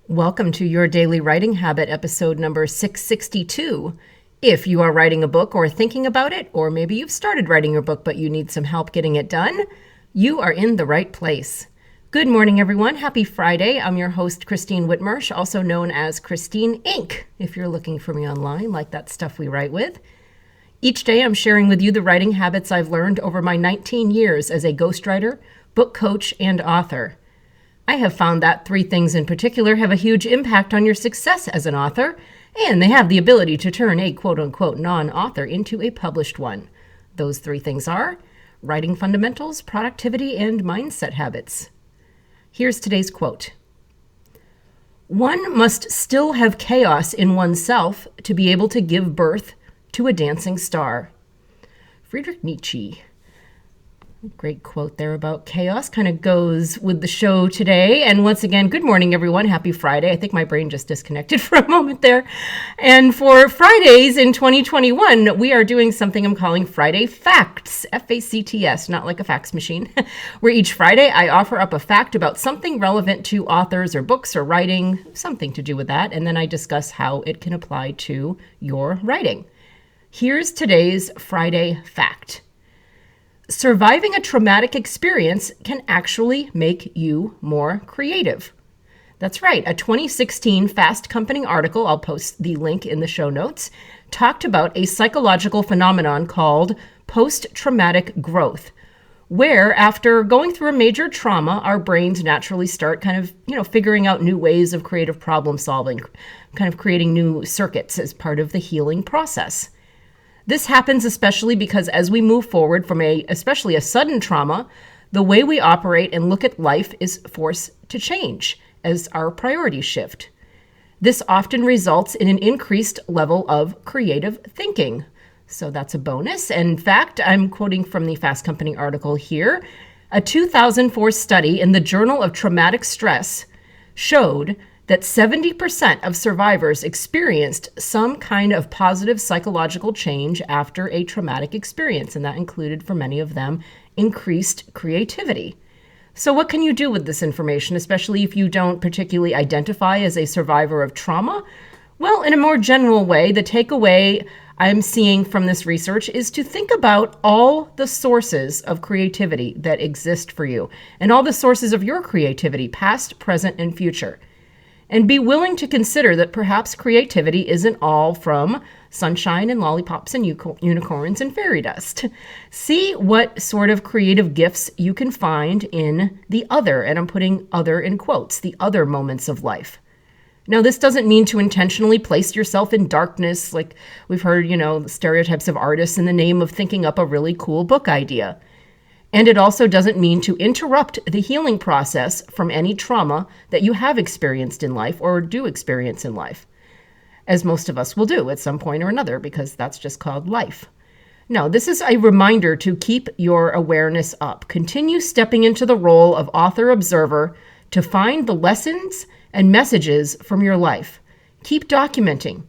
Welcome to Your Daily Writing Habit, episode number 662. If you are writing a book or thinking about it, or maybe you've started writing your book but you need some help getting it done, you are in the right place. Good morning, everyone. Happy Friday. I'm your host, Christine Whitmarsh, also known as Christine Inc., if you're looking for me online, like that stuff we write with. Each day, I'm sharing with you the writing habits I've learned over my 19 years as a ghostwriter, book coach, and author. I have found that three things in particular have a huge impact on your success as an author, and they have the ability to turn a quote-unquote non-author into a published one. Those three things are writing fundamentals, productivity, and mindset habits. Here's today's quote. One must still have chaos in oneself to be able to give birth to a dancing star. Friedrich Nietzsche. Great quote there about chaos. Kind of goes with the show today. And once again, good morning, everyone. Happy Friday. I think my brain just disconnected for a moment there. And for Fridays in 2021, we are doing something I'm calling Friday Facts, F-A-C-T-S, not like a fax machine, where each Friday I offer up a fact about something relevant to authors or books or writing, something to do with that, and then I discuss how it can apply to your writing. Here's today's Friday Fact. Surviving a traumatic experience can actually make you more creative. That's right. A 2016 Fast Company article, I'll post the link in the show notes, talked about a psychological phenomenon called post-traumatic growth, where after going through a major trauma, our brains naturally start kind of, figuring out new ways of creative problem solving, kind of creating new circuits as part of the healing process. This happens especially because as we move forward from especially a sudden trauma, the way we operate and look at life is forced to change as our priorities shift. This often results in an increased level of creative thinking. So that's a bonus. And in fact, I'm quoting from the Fast Company article here. A 2004 study in the Journal of Traumatic Stress showed that 70% of survivors experienced some kind of positive psychological change after a traumatic experience, and that included, for many of them, increased creativity. So what can you do with this information, especially if you don't particularly identify as a survivor of trauma? Well, in a more general way, the takeaway I'm seeing from this research is to think about all the sources of creativity that exist for you, and all the sources of your creativity, past, present, and future. And be willing to consider that perhaps creativity isn't all from sunshine and lollipops and unicorns and fairy dust. See what sort of creative gifts you can find in the other, and I'm putting other in quotes, the other moments of life. Now, this doesn't mean to intentionally place yourself in darkness, like we've heard, the stereotypes of artists in the name of thinking up a really cool book idea. And it also doesn't mean to interrupt the healing process from any trauma that you have experienced in life or do experience in life, as most of us will do at some point or another, because that's just called life. No, this is a reminder to keep your awareness up. Continue stepping into the role of author-observer to find the lessons and messages from your life. Keep documenting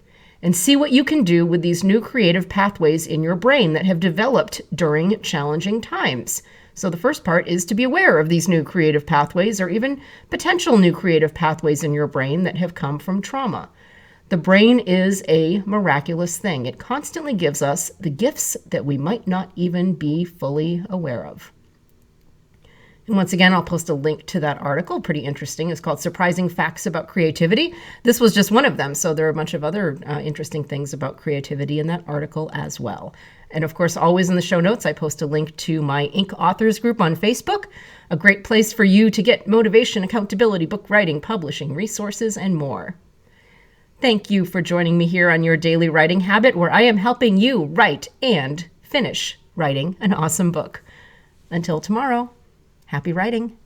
and see what you can do with these new creative pathways in your brain that have developed during challenging times. So the first part is to be aware of these new creative pathways, or even potential new creative pathways in your brain that have come from trauma. The brain is a miraculous thing. It constantly gives us the gifts that we might not even be fully aware of. And once again, I'll post a link to that article. Pretty interesting. It's called Surprising Facts About Creativity. This was just one of them, so there are a bunch of other interesting things about creativity in that article as well. And of course, always in the show notes, I post a link to my Inc. Authors group on Facebook, a great place for you to get motivation, accountability, book writing, publishing, resources, and more. Thank you for joining me here on Your Daily Writing Habit, where I am helping you write and finish writing an awesome book. Until tomorrow. Happy writing.